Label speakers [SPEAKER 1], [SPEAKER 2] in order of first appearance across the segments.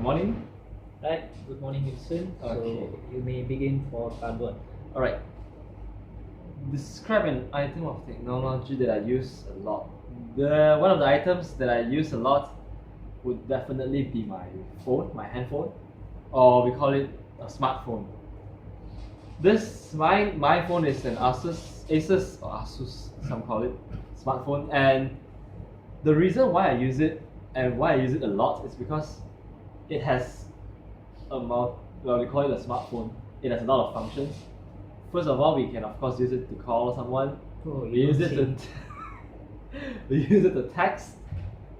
[SPEAKER 1] morning.
[SPEAKER 2] Right, good morning, Wilson.
[SPEAKER 1] Okay.
[SPEAKER 2] So you may begin for card one.
[SPEAKER 1] Alright. Describe an item of technology that I use a lot. One of the items that I use a lot would definitely be my phone, my handphone, or we call it a smartphone. My phone is an Asus or Asus, some call it, smartphone, and the reason why I use it and why I use it a lot is because it has we call it a smartphone. It has a lot of functions. First of all, we can of course use it to call someone.
[SPEAKER 2] Oh,
[SPEAKER 1] We use it to we use it to text.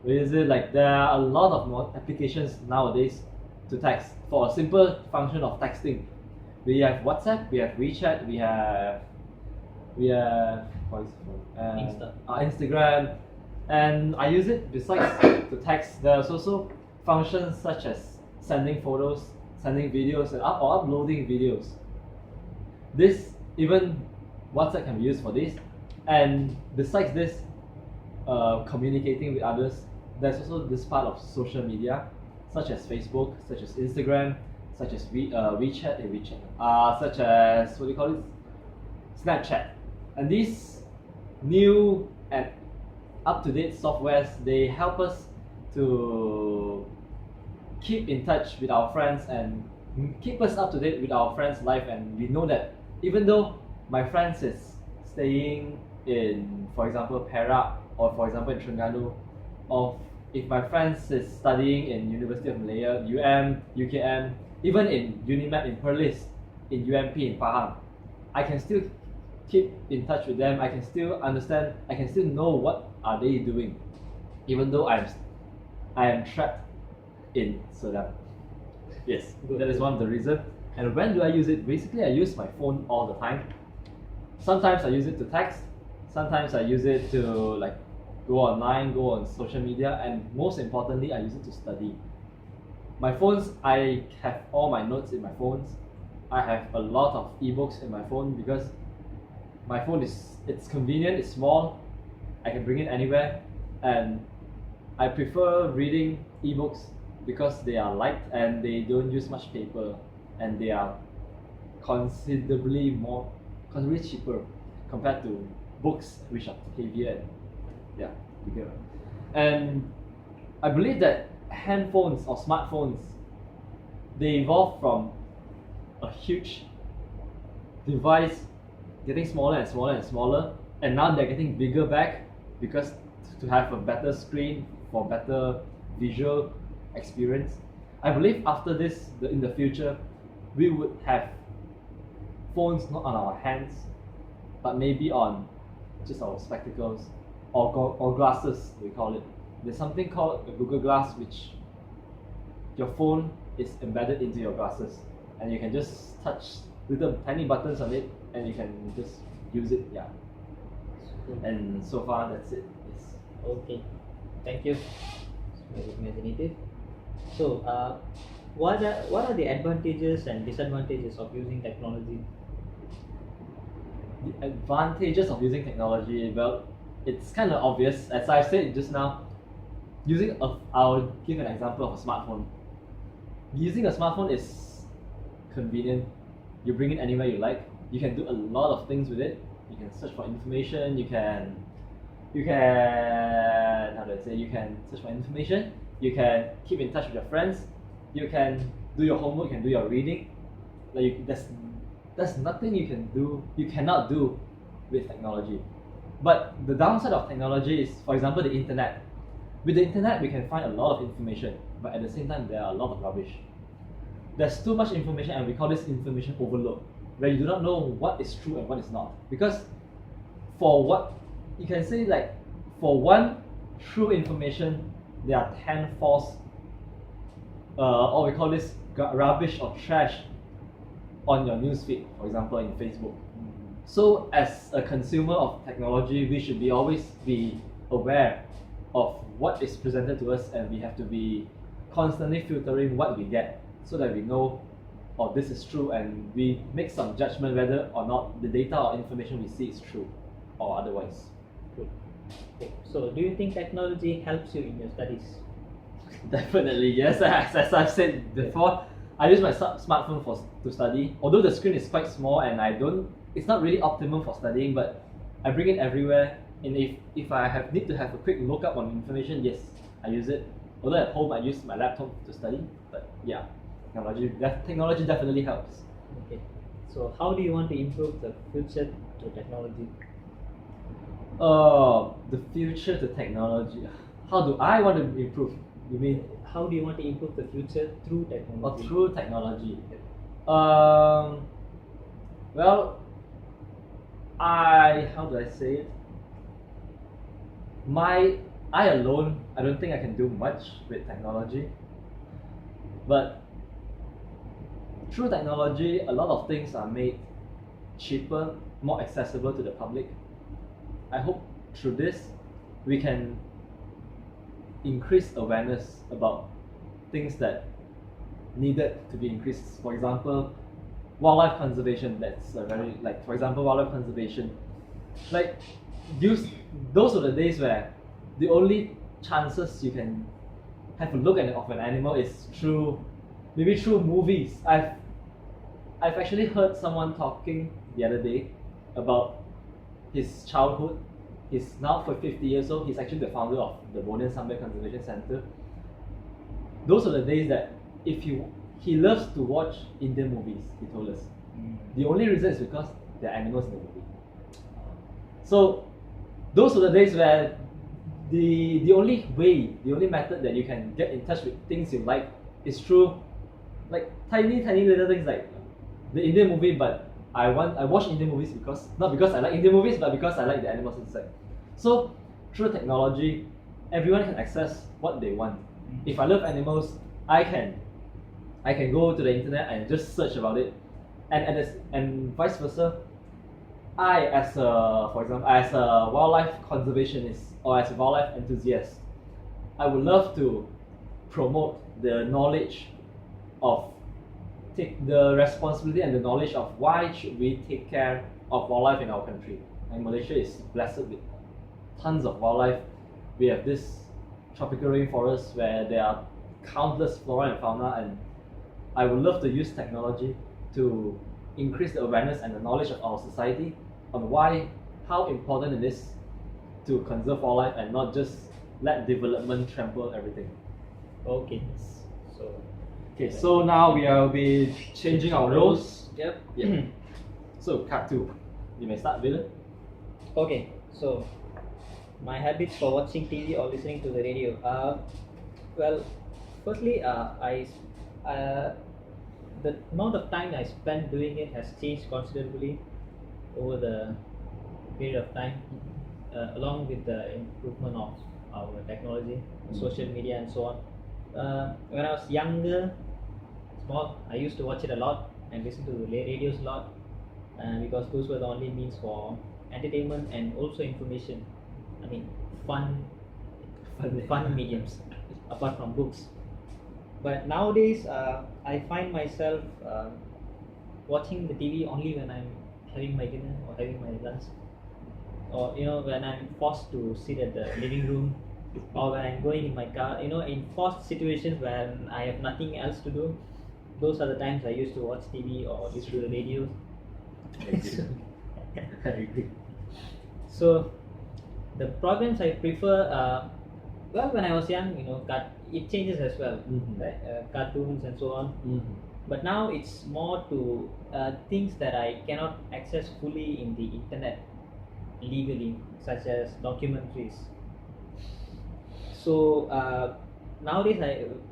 [SPEAKER 1] We use it there are a lot of more applications nowadays to text for a simple function of texting. We have WhatsApp, we have WeChat, we have what is it called? Instagram, and I use it besides to text. There's also functions such as sending photos, sending videos, or uploading videos. Even WhatsApp can be used for this, and besides this, communicating with others, there's also this part of social media, such as Facebook, such as Instagram, such as such as what do you call it? Snapchat. And these new and up-to-date softwares, they help us to keep in touch with our friends and keep us up to date with our friends' life. And we know that even though my friends is staying in, for example, Perak, or for example in Terengganu, or if my friends is studying in University of Malaya, UKM, even in Unimed in Perlis, in UMP in Pahang, I can still keep in touch with them. I can still understand, I can still know what are they doing, even though I am trapped in Sudan. Yes, that is one of the reasons. And when do I use it? Basically, I use my phone all the time. Sometimes I use it to text. Sometimes I use it to go online, go on social media, and most importantly, I use it to study. My phones, I have all my notes in my phones. I have a lot of ebooks in my phone because my phone it's convenient, it's small, I can bring it anywhere, and I prefer reading ebooks because they are light and they don't use much paper, and they are considerably cheaper compared to books which are heavier and bigger. And I believe that handphones or smartphones, they evolved from a huge device getting smaller and smaller and smaller, and now they're getting bigger back because to have a better screen for better visual experience. I believe after this, in the future, we would have phones not on our hands, but maybe on just our spectacles or glasses, we call it. There's something called a Google Glass, which your phone is embedded into your glasses, and you can just touch little tiny buttons on it, and you can just use it. Yeah. And so far, that's it. Yes.
[SPEAKER 2] Okay, thank you. It's very imaginative. So, what are the advantages and disadvantages of using technology?
[SPEAKER 1] The advantages of using technology, well, it's kind of obvious. As I said just now, I'll give an example of a smartphone. Using a smartphone is convenient. You bring it anywhere you like. You can do a lot of things with it. You can search for information. You can search for information. You can keep in touch with your friends. You can do your homework. You can do your reading. There's nothing you cannot do with technology. But the downside of technology is, for example, the internet. With the internet, we can find a lot of information, but at the same time, there are a lot of rubbish. There's too much information, and we call this information overload, where you do not know what is true and what is not. Because for one true information, there are 10 false, or we call this rubbish or trash on your newsfeed, for example, in Facebook. So as a consumer of technology, we should always be aware of what is presented to us, and we have to be constantly filtering what we get so that we know, oh, this is true, and we make some judgment whether or not the data or information we see is true or otherwise.
[SPEAKER 2] Good. Okay. So, do you think technology helps you in your studies?
[SPEAKER 1] Definitely, yes. As I've said before, I use my smartphone to study. Although the screen is quite small and it's not really optimum for studying, but I bring it everywhere. And if I need to have a quick lookup on information, yes, I use it. Although at home I use my laptop to study, but yeah, technology definitely helps.
[SPEAKER 2] Okay. So how do you want to improve the future to technology?
[SPEAKER 1] The future to technology. How do I want to improve? You mean
[SPEAKER 2] How do you want to improve the future through
[SPEAKER 1] or
[SPEAKER 2] technology?
[SPEAKER 1] through technology? Um, well, how do I say it? I alone, I don't think I can do much with technology. But through technology, a lot of things are made cheaper, more accessible to the public. I hope through this we can increase awareness about things that needed to be increased. For example, wildlife conservation. That's a very like for example wildlife conservation. Like those are the days where the only chances you can have a look of an animal is maybe through movies. I've actually heard someone talking the other day about his childhood. He's now for 50 years old. He's actually the founder of the Bornean Sambar Conservation Center. Those are the days that he loves to watch Indian movies. He told us. The only reason is because there are animals in the movie. So those are the days where the only method that you can get in touch with things you like is through like tiny little things like the Indian movie. But I watch Indian movies not because I like Indian movies, but because I like the animals inside. So through technology, everyone can access what they want. If I love animals, I can go to the internet and just search about it, and vice versa. For example, as a wildlife conservationist or as a wildlife enthusiast, I would love to promote the knowledge of take the responsibility and the knowledge of why should we take care of wildlife in our country. And Malaysia is blessed with tons of wildlife. We have this tropical rainforest where there are countless flora and fauna, and I would love to use technology to increase the awareness and the knowledge of our society on how important it is to conserve wildlife and not just let development trample everything.
[SPEAKER 2] Okay. So
[SPEAKER 1] Okay, so now we will be changing our roles.
[SPEAKER 2] Yep.
[SPEAKER 1] Yeah. So, cut 2. You may start, Dylan.
[SPEAKER 2] Okay. So my habits for watching TV or listening to the radio. Well, firstly, the amount of time I spend doing it has changed considerably over the period of time, along with the improvement of our technology, social media, and so on. When I was younger, small, I used to watch it a lot and listen to the radios a lot, because those were the only means for entertainment and also information. I mean, fun mediums apart from books. But nowadays, I find myself watching the TV only when I'm having my dinner or having my lunch, or when I'm forced to sit at the living room, or when I'm going in my car. In forced situations when I have nothing else to do, those are the times I used to watch TV or listen to the radio.
[SPEAKER 1] I agree.
[SPEAKER 2] So the programs I prefer, well, when I was young, it changes as well, right? Cartoons and so on. But now it's more to things that I cannot access fully in the internet legally, such as documentaries. So nowadays,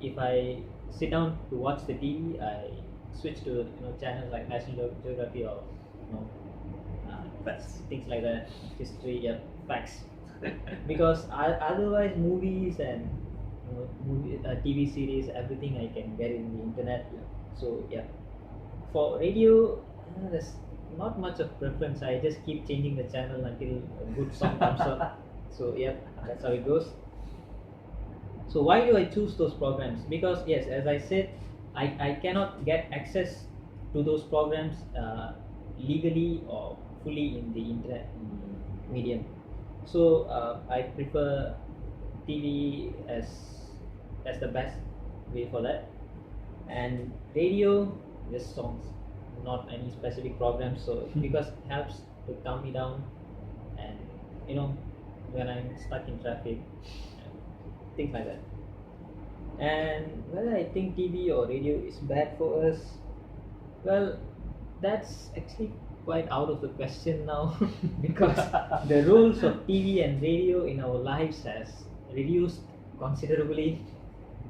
[SPEAKER 2] if I sit down to watch the TV, I switch to channels like National Geography or things like that, history, facts. Because otherwise, movies and TV series, everything I can get in the internet. So for radio, there's not much of preference. I just keep changing the channel until a good song comes up. So that's how it goes. So why do I choose those programs? Because yes, as I said, I cannot get access to those programs legally or fully in the internet medium. So I prefer TV as That's the best way for that. And radio, just songs, not any specific programs. So because it helps to calm me down, and you know when I'm stuck in traffic, things like that. And whether I think TV or radio is bad for us, well, that's actually quite out of the question now because the roles of TV and radio in our lives has reduced considerably.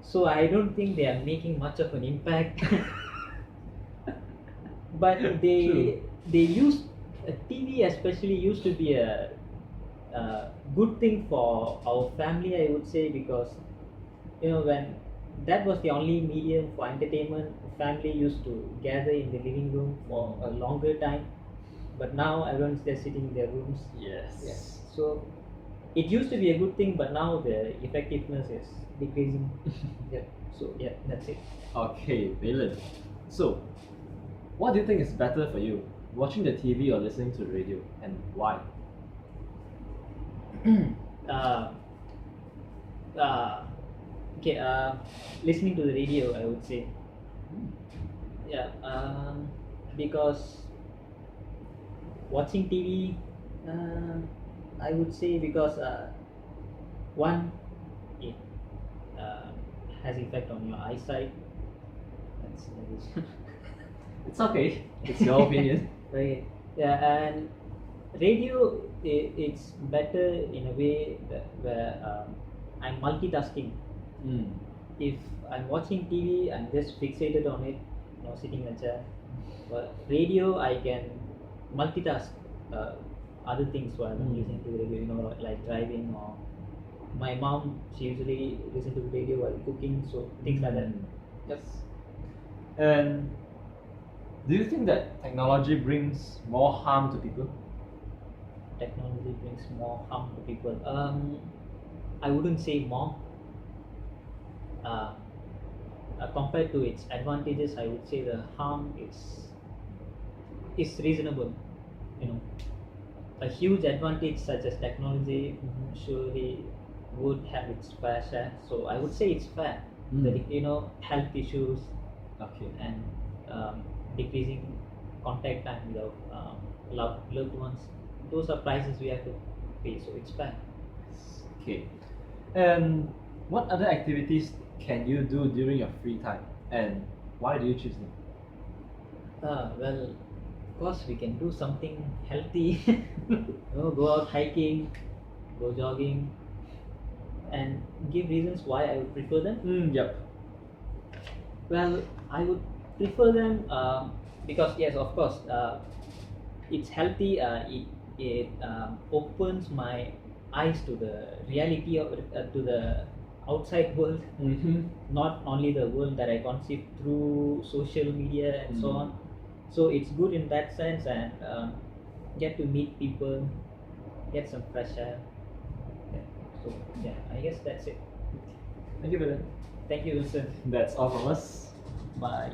[SPEAKER 2] So I don't think they are making much of an impact. But they used TV especially used to be a good thing for our family, I would say, because when that was the only medium for entertainment, family used to gather in the living room for a longer time. But now everyone's just sitting in their rooms.
[SPEAKER 1] Yes.
[SPEAKER 2] So it used to be a good thing, but now the effectiveness is decreasing. Yeah. So yeah, that's it.
[SPEAKER 1] Okay, Valen. So, what do you think is better for you, watching the TV or listening to the radio, and why?
[SPEAKER 2] uh, okay, listening to the radio, I would say. Yeah, because watching TV, I would say because one, it has effect on your eyesight. That's
[SPEAKER 1] It's okay. It's your opinion.
[SPEAKER 2] right. Yeah, and radio, it's better in a way where I'm multitasking.
[SPEAKER 1] Mm.
[SPEAKER 2] If I'm watching TV, I'm just fixated on it, sitting in a chair. But radio, I can multitask other things while I'm listening to the radio, like driving, or my mom, she usually listen to the radio while cooking, so things like that.
[SPEAKER 1] Yes. And do you think that technology brings more harm to people?
[SPEAKER 2] Technology brings more harm to people. I wouldn't say more. Compared to its advantages, I would say the harm is reasonable. A huge advantage such as technology surely would have its fair share. So I would say it's fair that health issues
[SPEAKER 1] Okay.
[SPEAKER 2] and decreasing contact time with our loved ones. Those are prices we have to pay. So it's fair.
[SPEAKER 1] Okay. And what other activities can you do during your free time, and why do you choose them?
[SPEAKER 2] Well, of course, we can do something healthy. Go out hiking, go jogging, and give reasons why I would prefer them.
[SPEAKER 1] Yep.
[SPEAKER 2] Well, I would prefer them because yes, of course, it's healthy. It opens my eyes to the reality of to the outside world, not only the world that I conceive through social media and so on. So it's good in that sense, and get to meet people, get some fresh air. Yeah. So yeah, I guess that's it.
[SPEAKER 1] Thank you, Valen.
[SPEAKER 2] Thank you, Wilson.
[SPEAKER 1] That's all from us.
[SPEAKER 2] Bye.